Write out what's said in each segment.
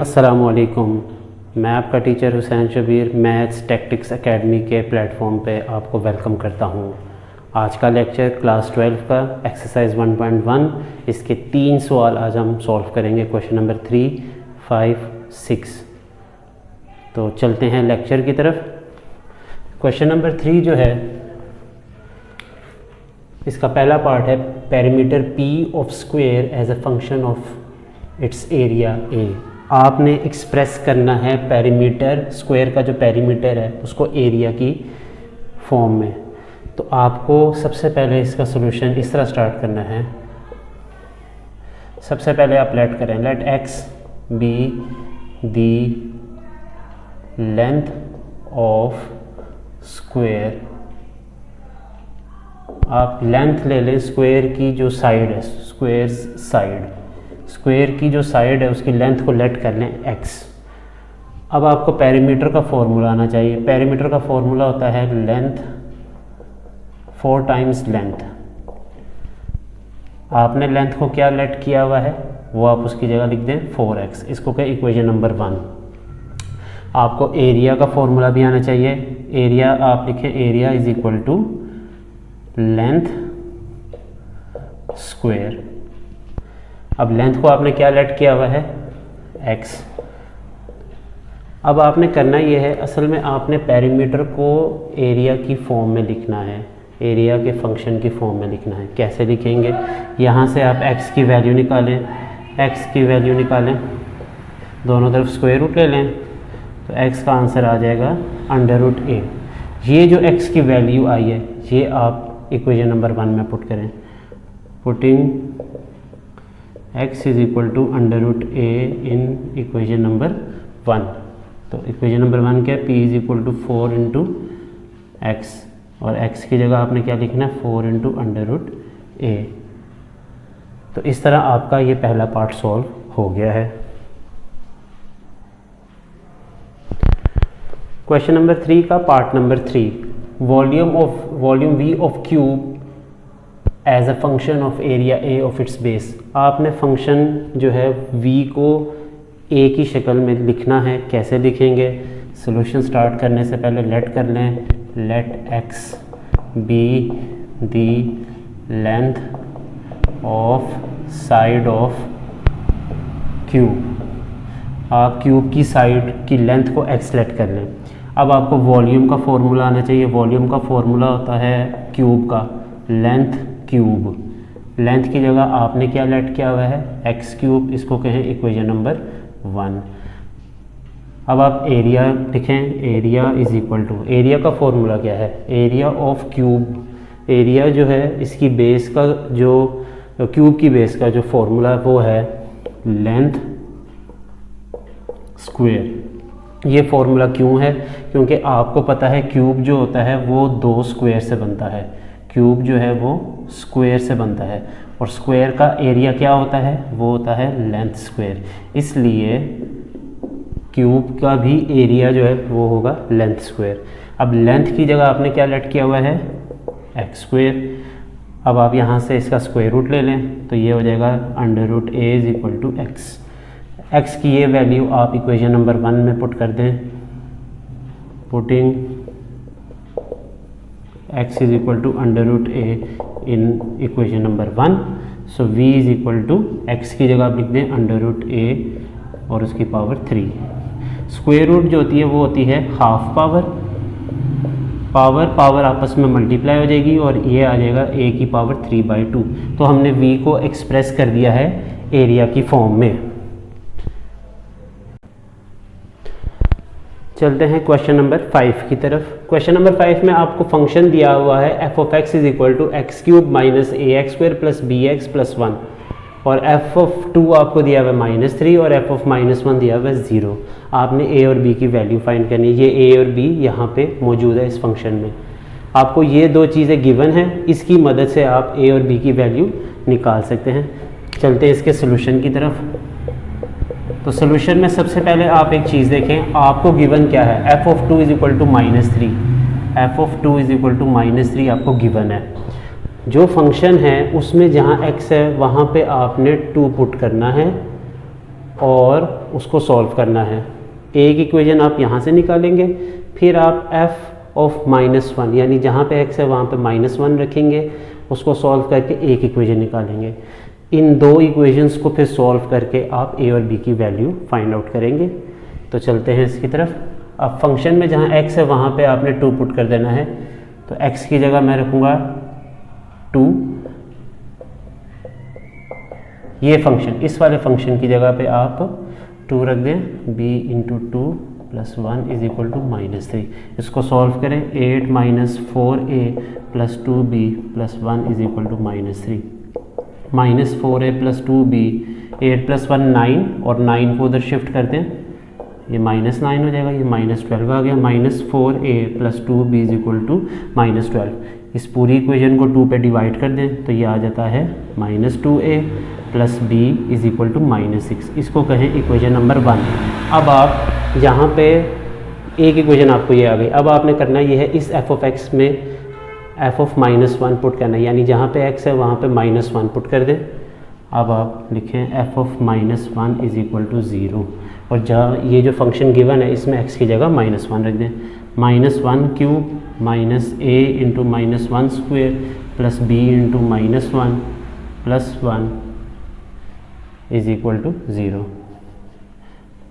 अस्सलामुअलैकुम। मैं आपका teacher Hussain Shabbir maths tactics academy के प्लेटफॉर्म पे आपको वेलकम करता हूँ। आज का लेक्चर क्लास 12 का एक्सरसाइज 1.1 इसके 3 सवाल आज हम सॉल्व करेंगे, क्वेश्चन नंबर 3, 5, 6। तो चलते हैं लेक्चर की तरफ। क्वेश्चन नंबर 3 जो है इसका पहला पार्ट है perimeter p of square as a function of its area a. आपने एक्सप्रेस करना है पेरीमीटर, स्क्वायर का जो पेरीमीटर है उसको एरिया की फॉर्म में। तो आपको सबसे पहले इसका सॉल्यूशन इस तरह स्टार्ट करना है। सबसे पहले आप लेट करें, let x be the length of square. आप लेंथ ले लें स्क्वायर की जो साइड है, स्क्वायर की जो साइड है उसकी लेंथ को लेट कर लें x। अब आपको पेरीमीटर का फॉर्मूला आना चाहिए। पेरीमीटर का फॉर्मूला होता है लेंथ 4 टाइम्स लेंथ। आपने लेंथ को क्या लेट किया हुआ है वो आप उसकी जगह लिख दें 4x। इसको क्या इक्वेशन नंबर 1। आपको एरिया का फॉर्मूला भी आना चाहिए। एरिया आप लिखें, area is equal to length square. अब लेंथ को आपने क्या लेट किया हुआ है x। अब आपने करना ये है, असल में आपने पेरीमीटर को एरिया की फॉर्म में लिखना है, एरिया के फंक्शन की फॉर्म में लिखना है। कैसे लिखेंगे, यहाँ से आप x की वैल्यू निकालें, दोनों तरफ स्क्वायर रूट ले लें तो x का आंसर आ जाएगा √a। ये जो x की वैल्यू आई है ये आप इक्वेशन नंबर 1 में पुट करें। Putting x is equal to √a in equation number 1। तो इक्वेशन नंबर 1 क्या है, p is equal to 4 into x, और x की जगह आपने क्या लिखना है 4 इंटू √a। तो इस तरह आपका ये पहला पार्ट सॉल्व हो गया है। क्वेश्चन नंबर 3 का part number 3, volume v of cube as a function of area A of its base. आपने फंक्शन जो है v को a की शक्ल में लिखना है। कैसे लिखेंगे, सॉल्यूशन स्टार्ट करने से पहले लेट कर लें, let x be the length of side of cube. आप क्यूब की साइड की लेंथ को x लेट कर लें। अब आपको वॉल्यूम का फॉर्मूला आना चाहिए। वॉल्यूम का फॉर्मूला होता है क्यूब का, लेंथ क्यूब। लेंथ की जगह आपने क्या लेट किया हुआ है एक्स क्यूब, इसको कहें इक्वेशन नंबर 1। अब आप एरिया लिखें, area is equal to, area का फॉर्मूला क्या है, एरिया ऑफ क्यूब। एरिया जो है इसकी बेस का, जो क्यूब की बेस का जो फॉर्मूला वो है लेंथ स्क्वायर। ये फॉर्मूला क्यों है, क्योंकि आपको पता है क्यूब जो होता है वो 2 स्क्वायर से बनता है। क्यूब जो है वो स्क्वायर से बनता है और स्क्वायर का एरिया क्या होता है, वो होता है लेंथ स्क्वायर। इसलिए क्यूब का भी एरिया जो है वो होगा लेंथ स्क्वायर। अब लेंथ की जगह आपने क्या लेट किया हुआ है एक्स स्क्वायर। अब आप यहाँ से इसका स्क्वायर रूट ले लें तो ये हो जाएगा √a is equal to x. X की ये वैल्यू आप इक्वेशन नंबर 1 में पुट कर दें। Putting x is equal to √a in equation number 1। So v is equal to x की जगह आप लिख दें √a और उसकी पावर 3। स्क्वायर रूट जो होती है वो होती है हाफ पावर आपस में मल्टीप्लाई हो जाएगी और ये आ जाएगा a की पावर 3/2। तो हमने v को एक्सप्रेस कर दिया है एरिया की फॉर्म में। चलते हैं क्वेश्चन नंबर 5 की तरफ। क्वेश्चन नंबर 5 में आपको फंक्शन दिया हुआ है f of x is equal to x³ minus ax² plus bx plus 1, और f ऑफ 2 आपको दिया हुआ है -3 और f ऑफ -1 दिया हुआ है 0। आपने a और b की वैल्यू फाइंड करनी है। ये a और b यहाँ पे मौजूद है इस फंक्शन में। आपको ये 2 चीज़ें गिवन हैं, इसकी मदद से आप a और b की वैल्यू निकाल सकते हैं। चलते हैं इसके सोल्यूशन की तरफ। तो सोल्यूशन में सबसे पहले आप एक चीज़ देखें, आपको गिवन क्या है, f of 2 is equal to -3। f of 2 is equal to -3 आपको गिवन है। जो फंक्शन है उसमें जहाँ x है वहाँ पे आपने 2 पुट करना है और उसको सॉल्व करना है। एक इक्वेशन आप यहाँ से निकालेंगे, फिर आप f ऑफ -1 यानी जहाँ पे x है वहाँ पे -1 रखेंगे, उसको सॉल्व करके एक इक्वेशन निकालेंगे। इन दो इक्वेशंस को फिर सॉल्व करके आप a और b की वैल्यू फाइंड आउट करेंगे। तो चलते हैं इसकी तरफ। अब फंक्शन में जहाँ x है वहाँ पे आपने 2 पुट कर देना है, तो x की जगह मैं रखूँगा 2। ये फंक्शन, इस वाले फंक्शन की जगह पे आप 2 रख दें, b into 2 plus 1 is equal to -3। इसको सॉल्व करें, 8 minus 4a plus 2b plus 1 is equal to -3। -4a plus 2b, 8 plus 1 9 और 9 को उधर शिफ्ट कर दें, ये -9 हो जाएगा, ये -12 आ गया। -4a plus 2b is equal to -12। इस पूरी इक्वेशन को 2 पे डिवाइड कर दें तो ये आ जाता है -2a plus b is equal to -6। इसको कहें इक्वेशन नंबर 1। अब आप यहाँ पे एक इक्वेशन आपको ये आ गई। अब आपने करना ये है, इस f ऑफ x में f ऑफ -1 पुट करना है, यानी जहाँ पे x है वहाँ पे -1 पुट कर दें। अब आप लिखें f of -1 is equal to 0, और जहाँ ये जो फंक्शन गिवन है इसमें x की जगह -1 रख दें। -1 cube minus a into -1 square plus b into -1 plus 1 is equal to 0,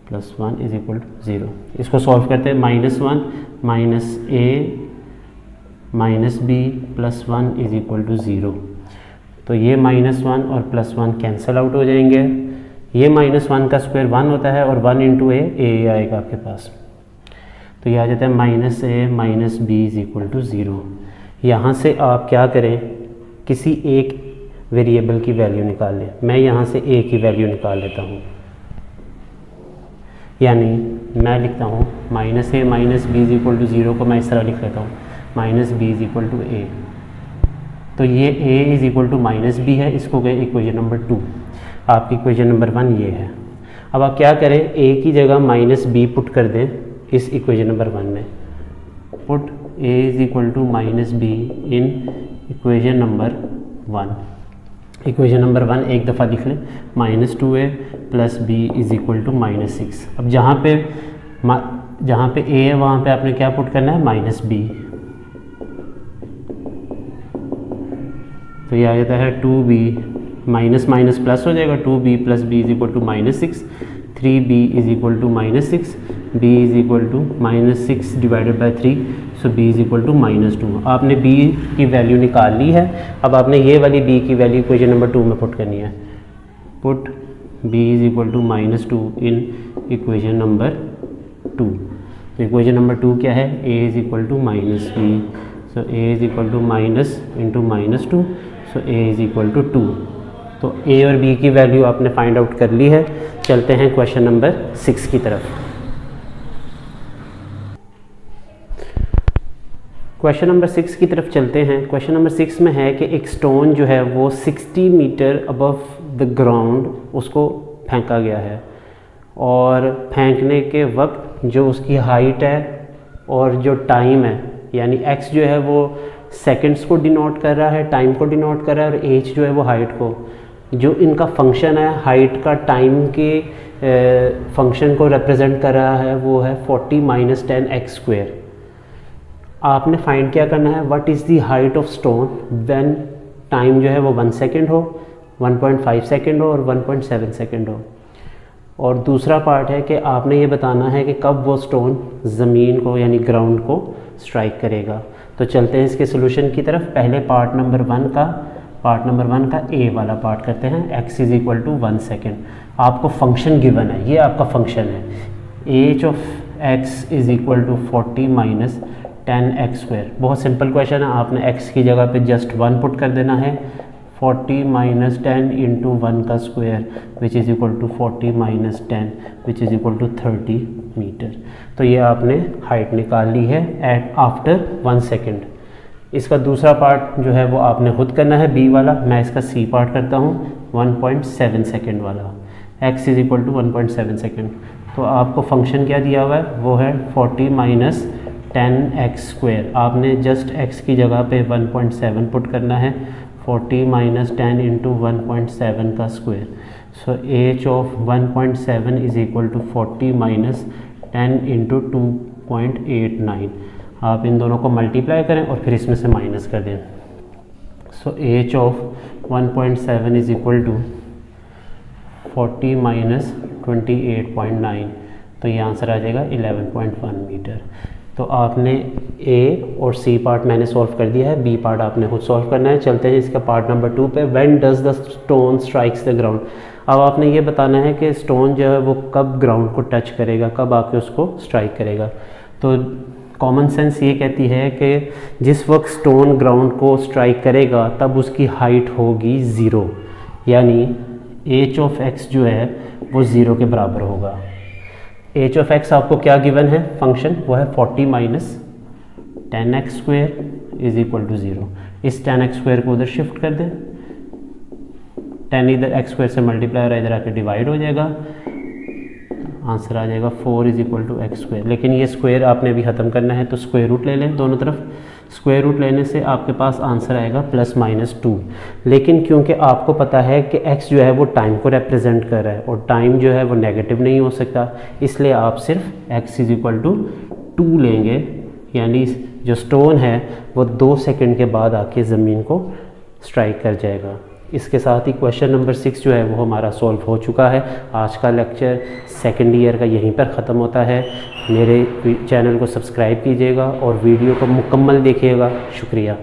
plus 1 is equal to 0। इसको सॉल्व करते हैं, -1 minus a minus b plus 1 is equal to 0। तो ये -1 और प्लस 1 कैंसिल आउट हो जाएंगे। ये -1 का स्क्वायर 1 होता है और 1 इंटू a आएगा आपके पास, तो ये आ जाता है -a minus b is equal to 0। यहाँ से आप क्या करें, किसी एक वेरिएबल की वैल्यू निकाल लें। मैं यहाँ से a की वैल्यू निकाल लेता हूँ, यानी मैं लिखता हूँ -a minus b is equal to 0 को मैं इस तरह लिख लेता हूँ, -b is equal to a। तो ये a is equal to -b है, इसको गए इक्वेशन नंबर 2। आपकी इक्वेशन नंबर 1 ये है। अब आप क्या करें, a की जगह -b पुट कर दें इस इक्वेशन नंबर 1 में। Put a is equal to -b in equation number 1। Equation number 1 एक दफ़ा लिख लें, -2a plus b is equal to -6। अब जहाँ पे a है वहाँ पे आपने क्या पुट करना है, -b। तो ये आ जाता है 2b, माइनस माइनस प्लस हो जाएगा, 2b plus b is equal to -6, 3b is equal to -6, b is equal to -6 divided by 3, so b is equal to -2। आपने b की वैल्यू निकाल ली है। अब आपने ये वाली b की वैल्यू इक्वेशन नंबर 2 में पुट करनी है। Put b is equal to -2 in equation number 2। तो इक्वेशन नंबर 2 क्या है, a is equal to -b, so a is equal to minus into -2, so a is equal to 2। तो a और b की value आपने find out कर ली है। चलते हैं क्वेश्चन नंबर 6 की तरफ। क्वेश्चन नंबर 6 की तरफ चलते हैं। क्वेश्चन नंबर 6 में है कि एक स्टोन जो है वो 60 मीटर अबव द ग्राउंड उसको फेंका गया है, और फेंकने के वक्त जो उसकी हाइट है और जो टाइम है, यानी x जो है वो सेकंड्स को डिनोट कर रहा है, टाइम को डिनोट कर रहा है, और h जो है वो हाइट को। जो इनका फंक्शन है हाइट का टाइम के फंक्शन को रिप्रेजेंट कर रहा है वो है 40 माइनस 10x स्क्वेयर। आपने फाइंड क्या करना है, what is the height of stone when time जो है वो 1 सेकेंड हो, 1.5 सेकेंड हो और 1.7 सेकेंड हो। और दूसरा पार्ट है कि आपने ये बताना है कि कब वो स्टोन ज़मीन को यानी ग्राउंड को स्ट्राइक करेगा। तो चलते हैं इसके सोल्यूशन की तरफ। पहले पार्ट नंबर 1 का ए वाला पार्ट करते हैं। x is equal to 1 second. आपको फंक्शन गिवन है, ये आपका फंक्शन है। H of x is equal to 40 minus 10x square. बहुत सिंपल क्वेश्चन है, आपने x की जगह पे जस्ट 1 पुट कर देना है। 40 माइनस 10 इंटू 1 का square which is equal to 40 minus 10 which is equal to 30 metre. तो ये आपने हाइट निकाल ली है एट आफ्टर 1 सेकेंड। इसका दूसरा पार्ट जो है वो आपने खुद करना है, बी वाला। मैं इसका सी पार्ट करता हूँ, 1.7 सेकेंड वाला। x is equal to 1.7 second. तो आपको फंक्शन क्या दिया हुआ है, वो है 40 माइनस 10x स्क्वायर। आपने जस्ट x की जगह पे 1.7 पुट करना है। 40 माइनस 10 इंटू 1.7 का square so H of 1.7 is equal to 40 minus 10 into 2.89। आप इन दोनों को मल्टीप्लाई करें और फिर इसमें से माइनस कर दें। So H of 1.7 is equal to 40 minus 28.9, तो ये आंसर आ जाएगा 11.1 मीटर। तो आपने ए और सी पार्ट मैंने सॉल्व कर दिया है, बी पार्ट आपने खुद सॉल्व करना है। चलते हैं इसका पार्ट नंबर 2 पे। When does the stone strikes the ground. अब आपने ये बताना है कि स्टोन जो है वो कब ग्राउंड को टच करेगा, कब आके उसको स्ट्राइक करेगा। तो कॉमन सेंस ये कहती है कि जिस वक्त स्टोन ग्राउंड को स्ट्राइक करेगा तब उसकी हाइट होगी 0, यानी एच ऑफ एक्स जो है वो 0 के बराबर होगा। एच ऑफ एक्स आपको क्या गिवन है फंक्शन, वो है 40 minus 10x square is equal to 0। इस 10x स्क्वेयर को उधर शिफ्ट कर दें, 10 इधर x स्क्वेयर से मल्टीप्लाई हो रहा है, इधर आके डिवाइड हो जाएगा, आंसर आ जाएगा 4 is equal to x square. लेकिन ये स्क्वेयर आपने अभी ख़त्म करना है तो स्क्वेयर रूट ले लें दोनों तरफ। स्क्वेयर रूट लेने से आपके पास आंसर आएगा +-2। लेकिन क्योंकि आपको पता है कि x जो है वो टाइम को रिप्रेजेंट कर रहा है और टाइम जो है वो नेगेटिव नहीं हो सकता, इसलिए आप सिर्फ x इज इक्वल टू 2 लेंगे, यानी जो स्टोन है वो 2 सेकंड के बाद आके ज़मीन को स्ट्राइक कर जाएगा। इसके साथ ही क्वेश्चन नंबर 6 जो है वो हमारा सॉल्व हो चुका है। आज का लेक्चर सेकंड ईयर का यहीं पर ख़त्म होता है। मेरे चैनल को सब्सक्राइब कीजिएगा और वीडियो को मुकम्मल देखिएगा। शुक्रिया।